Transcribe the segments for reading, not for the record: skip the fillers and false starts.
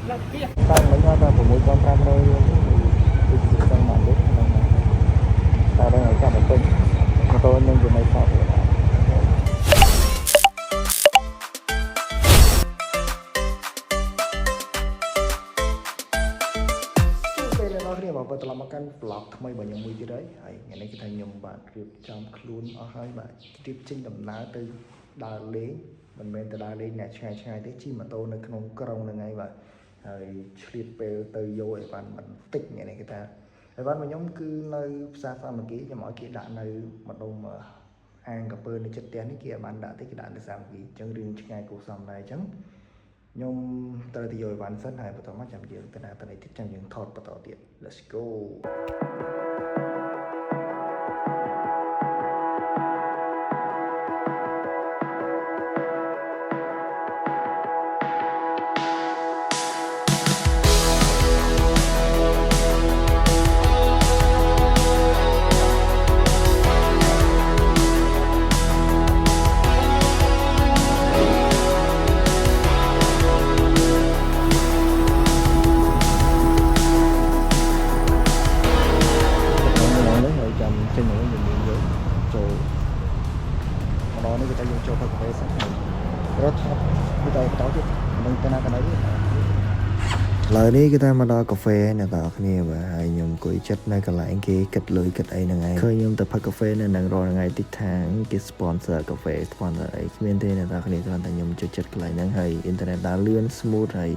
តែមិញថា6500រៀលគឺចង់មកនេះតែដល់ឲ្យចាប់ទៅពេញម៉ូតូនឹងវានៅសល់ទេបាទបើត្រឡប់មកកាន់ vlog ថ្មីរបស់ខ្ញុំមួយទៀតហើយថ្ងៃនេះគឺថាខ្ញុំបាទរៀបចំខ្លួនអស់ហើយបាទរៀបចេញដំណើរទៅដើរលេងមិនមែនទៅដើរលេងអ្នកឆ្ងាយទេជិះម៉ូតូនៅក្នុងក្រុងហ្នឹងហើយបាទហើយឆ្លៀតពេលទៅយកអីវ៉ាន់បន្តិចថ្ងៃនេះគឺថាអីវ៉ាន់របស់ខ្ញុំគឺនៅផ្សារសាមគ្គីខ្ញុំឲ្យគេដាក់នៅម្ដុំអាងកាពើនៅចិត្តផ្ទះនេះគេអត់បានដាក់ទេគេដាក់នៅសាមគ្គីអញ្ចឹងរឿងឆ្ងាយគួរសមដែរអញ្ចឹងខ្ញុំត្រូវទៅយកអីវ៉ាន់សិនហើយបន្តមកចាំយើងទៅណាទៅនេះទៀតចាំយើងថតបន្តទៀត Let's go ចូលផឹកកាហ្វេសិនរត់ថតវីដេអូបន្តទៀតនឹងទៅណាទៅណីឡើយនេះគឺថាមកដល់កាហ្វេអ្នកនរគ្នាបាទហើយខ្ញុំអង្គុយចិត្តនៅកន្លែងគេគិតលុយគិតអីហ្នឹងឯងឃើញខ្ញុំទៅផឹកកាហ្វេនៅនឹងរាល់ថ្ងៃតិចថាគេ sponsor កាហ្វេ sponsor អីគ្មានទេអ្នកនរគ្នាគ្រាន់តែខ្ញុំចូលចិត្តកន្លែងហ្នឹងហើយអ៊ីនធឺណិតដើរលឿន smooth ហើយ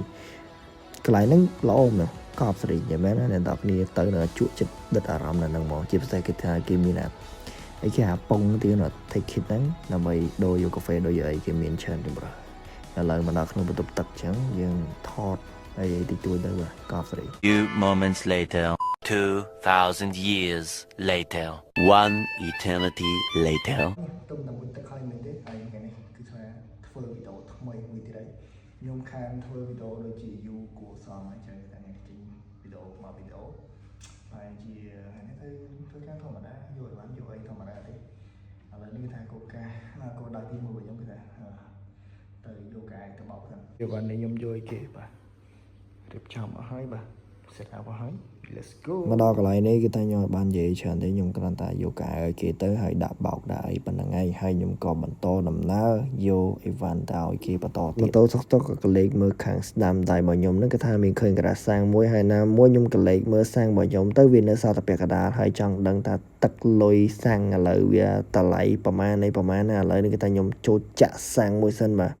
កន្លែងហ្នឹងល្អមែនកប់ស្រីយ៉ាងមែនអ្នកនរគ្នាទៅនៅជក់ចិត្តដិតអារម្មណ៍នៅហ្នឹងហ្មងជាពិសេសគេថាគេមានអីគេអាប៉ុងទៀតណា take it ហ្នឹងដើម្បីដូរយកកាហ្វេដូរយកអីគេមានច្រើនចម្រើសឥឡូវមកដល់ក្នុងបន្ទប់ទឹកអញ្ចឹងយើងថតអីតិចតួចទៅបាទកោស្រី Few moments later 2000 years later 1 eternity later ទុំតាមទឹកហើយមែនទេហើយថ្ងៃនេះគឺថាធ្វើវីដេអូថ្មីមួយទៀតហើយខ្ញុំខានធ្វើវីដេអូដូចជាយូរគួរសមហើយចឹងតែថ្ងៃនេះចេញវីដេអូមកវីដេអូហើយជាថ្ងៃនេះធ្វើការធម្មតាយកអីវ៉ាន់យកអីធម្មតាទេឥឡូវនេះគឺថាគោលការណ៍គោលដៅទី1របស់ខ្ញុំគឺថាទៅយកកាយទៅបោកសិនយកគាត់នេះខ្ញុំយកឲ្យគេបាទរៀបចំអស់ហើយបាទ set up អស់ហើយ let's go មកដល់កន្លែងនេះគឺថាខ្ញុំបាននិយាយច្រើនទេខ្ញុំគ្រាន់តែយកកាយឲ្យគេទៅហើយដាក់បោកដាក់អីប៉ុណ្្នឹងហើយខ្ញុំក៏បន្តដំណើរយកអីវ៉ាន់ទៅឲ្យគេបន្តទៀតម៉ូតូសុកតុកក៏កលេចមើលខាងស្ដាំដៃរបស់ខ្ញុំហ្នឹងគឺថាមានឃើញក្រាសាំងមួយហើយណាមួយខ្ញុំកលេចមើលសាំងរបស់ខ្ញុំទៅវានៅសល់តែពាក់កណ្ដាលហើយចង់ដឹងថាទឹកលុយសាំងឥឡូវវាតម្លៃប្រមាណណាឥឡូវនេះគឺថាខ្ញុំចូលចាក់សាំងមួយសិនបាទ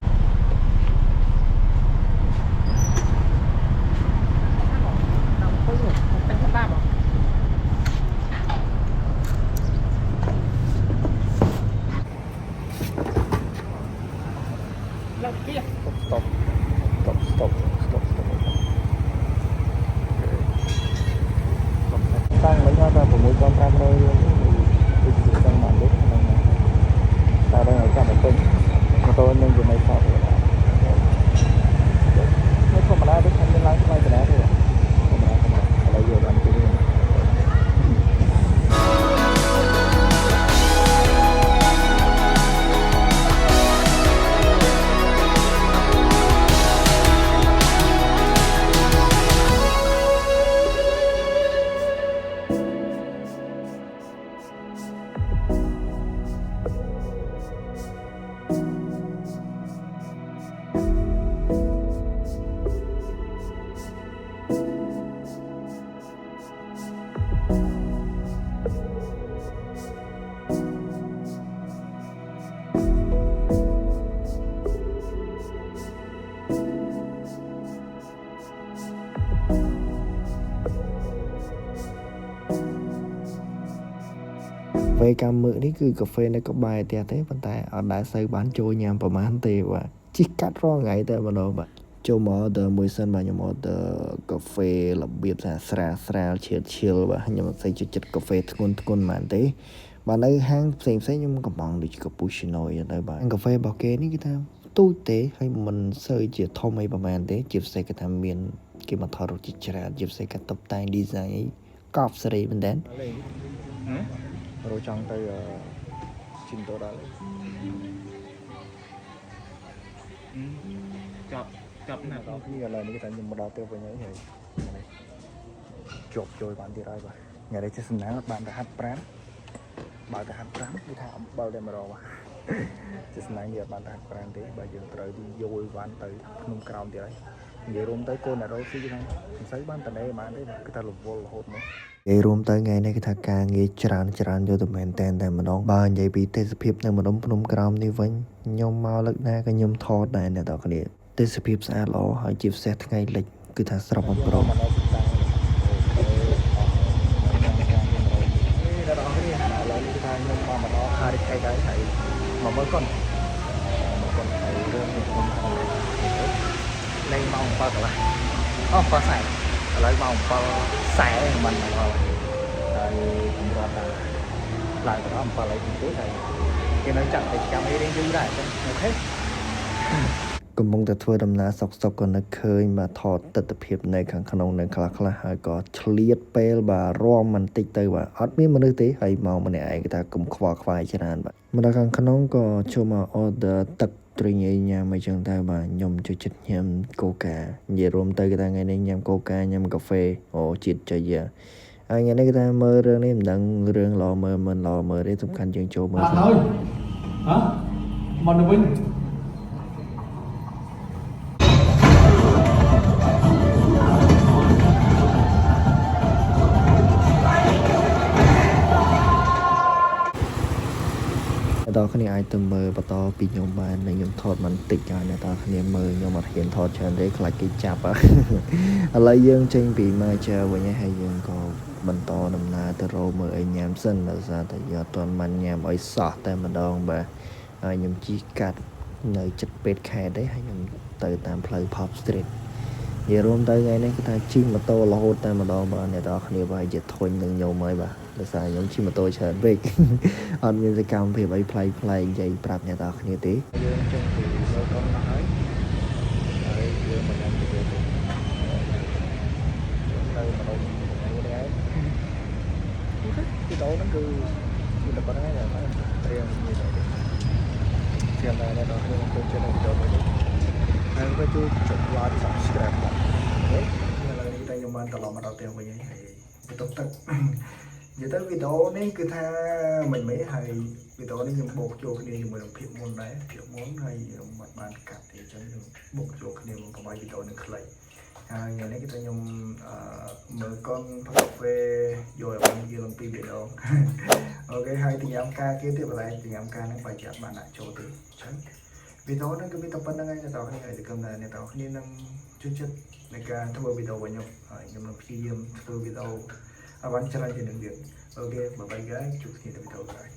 stop តាំងមិញថា6500រៀលគឺចង់មកនេះតែដល់ឲ្យចាប់ទៅពេញម៉ូតូនឹងវានៅសល់ទេហើយធម្មតាដូចខ្ញុំមានឡើងថ្លៃកណ្ដាលទេធម្មតាឥឡូវយកបានទៅវិញវេកាមើនេះគឺកាហ្វេនៅក្បែរផ្ទះទេប៉ុន្តែអត់ដែលសូវបានចូលញ៉ាំប្រហែលទេបាទជិះកាត់រាល់ថ្ងៃតែម្ដងបាទចូលមក order មួយសិនបាទខ្ញុំ order កាហ្វេរបៀបស្រាលឈិលបាទខ្ញុំអត់សូវចូលចិត្តកាហ្វេធ្ងន់ប៉ុន្មានទេបាទនៅហាងផ្សេងខ្ញុំកំពុងដូច cappuccino អីទៅបាទកាហ្វេរបស់គេនេះគឺថាទូចទេហើយមិនសូវជាធំអីប្រហែលទេជាពិសេសគេថាមានគេមកថតរូបជាច្រើនជាពិសេសការតុបតែង design អីកប់សេរីមែនតើរោចង់ទៅជិះម៉ូតូដល់ចប់ cặp nào đó នេះឥឡូវនេះតែខ្ញុំមកដល់ទៅវិញហើយជាប់ចូលបានទៀតហើយបាទថ្ងៃនេះចេះសំណាងអត់បានទៅហាត់ប្រាំបើទៅហាត់ប្រាំគឺថាអំបិលតែម្ដងបាទចេះសំណាងនេះអត់បានទៅហាត់ប្រាំទេបើយើងត្រូវទីយល់វ៉ាន់ទៅភ្នំក្រោមទៀតហើយនិយាយរួមទៅកូនអ្នករ៉ូស៊ីហ្នឹងមិនសូវបានតនេបានទេគឺថារវល់រហូតមកនិយាយរួមទៅថ្ងៃនេះគឺថាការងារច្រើនយកទៅមែនតែម្ដងបើនិយាយពីទេសភាពនៅម្ដុំភ្នំក្រោមនេះវិញខ្ញុំមកលើកណាក៏ខ្ញុំថតដែរអ្នកនរគ្នាទេសភាពស្អាតល្អហើយជាពិសេសថ្ងៃលិចគឺថាស្រស់បំព្រងអ្នកនរគ្នាឥឡូវនេះគឺថាខ្ញុំមកដល់ហារិកឯកហើយមកមើលកូនហើយរឿងនេះខ្ញុំលេងមក7កន្លះអូ7ខ្សែឥឡូវមក7ខ្សែមិនដល់ហើយខ្ញុំរត់ដល់ឡើងទៅដល់7ហើយទៀតហើយគេនៅចាត់កិច្ចកម្មអីរៀងយូរដែរចឹងអូខេកំពុងតែធ្វើដំណើរសុកក៏នឹកឃើញបាទថតទស្សនភាពនៅខាងក្នុងនៅខ្លះហើយក៏ឆ្លៀតពេលបាទរំបន្តិចទៅបាទអត់មានមនុស្សទេហើយមកម្នាក់ឯងគេថាកុំខ្វល់ខ្វាយច្រើនបាទមកដល់ខាងក្នុងក៏ចូលមក order ទឹកទ្រីងអីញ៉ាំអីចឹងទៅបាទខ្ញុំចូលចិត្តញ៉ាំកូកានិយាយរួមទៅគេថាថ្ងៃនេះញ៉ាំកូកាញ៉ាំកាហ្វេអូជាតិចៃយ៉ាហើយថ្ងៃនេះគេថាមើលរឿងនេះមិនដឹងរឿងល្អមើលមិនល្អមើលទេសំខាន់យើងចូលមើលទៅហើយហ៎មកទៅវិញតើគ្នាអាចទៅមើលបន្តពីខ្ញុំបាននៅខ្ញុំថតបន្តិចហើយអ្នកតើគ្នាមើលខ្ញុំអត់ហ៊ានថតច្រើនទេខ្លាចគេចាប់ឥឡូវយើងចេញពី Merger វិញហើយយើងក៏បន្តដំណើរទៅរកមើលអីញ៉ាំសិនដោយសារតែយកអត់ទាន់បានញ៉ាំអីសោះតែម្ដងបាទហើយខ្ញុំជិះកាត់នៅចិត្តពេទ្យខេត្តទេហើយខ្ញុំទៅតាមផ្លូវ Pop Street និយាយរួមទៅថ្ងៃនេះគឺថាជិះម៉ូតូរហូតតែម្ដងបាទអ្នកនរគ្នាបាទជាធុញនឹងខ្ញុំហើយបាទដោយសារខ្ញុំជិះម៉ូតូច្រើនពេកអត់មានសកម្មភាពអីប្លែកនិយាយប្រាប់អ្នកនរគ្នាទេយើងចេញពីមើលកុំមកហើយយើងមកញ៉ាំទៅទៅម្ដងនេះដែរពីដូរហ្នឹងគឺតែប៉ុណ្្នឹងហើយត្រៀមនិយាយទៅជាអ្នកនរគ្នាចូលចិត្តវីដេអូនេះហើយក៏ជួយចុច like subscribe ផងអូខេឥឡូវនេះតែខ្ញុំបានត្រឡប់មកដល់ផ្ទះវិញហើយបន្ទប់ទឹកនិយាយទៅវីដេអូនេះគឺថាមិនមែនហើយវីដេអូនេះខ្ញុំបូកចូលគ្នាជាមួយនឹងភាពមុនដែរភាពមុនហើយខ្ញុំមិនបានកាត់ទេអញ្ចឹងខ្ញុំបូកចូលគ្នាមកកុំឲ្យវីដេអូនេះខ្លីហើយថ្ងៃនេះគឺថាខ្ញុំមើលកុនផឹកកាហ្វេយកឲ្យបានយល់អំពីវីដេអូអូខេហើយទីញ៉ាំការគេទៀតបន្លែទីញ៉ាំការហ្នឹងបើចាត់បានដាក់ចូលទេអញ្ចឹងវីដេអូហ្នឹងគឺមានតែប៉ុណ្្នឹងហើយអ្នកនរគ្នាហើយគឺអ្នកនរគ្នានឹងជួយចិត្តในការធ្វើវីដេអូរបស់ខ្ញុំហើយខ្ញុំនឹងព្យាយាមធ្វើវីដេអូឲ្យបានច្រើនជាងនេះទៀតអូខេបាយបាយជួបគ្នានៅវីដេអូក្រោយ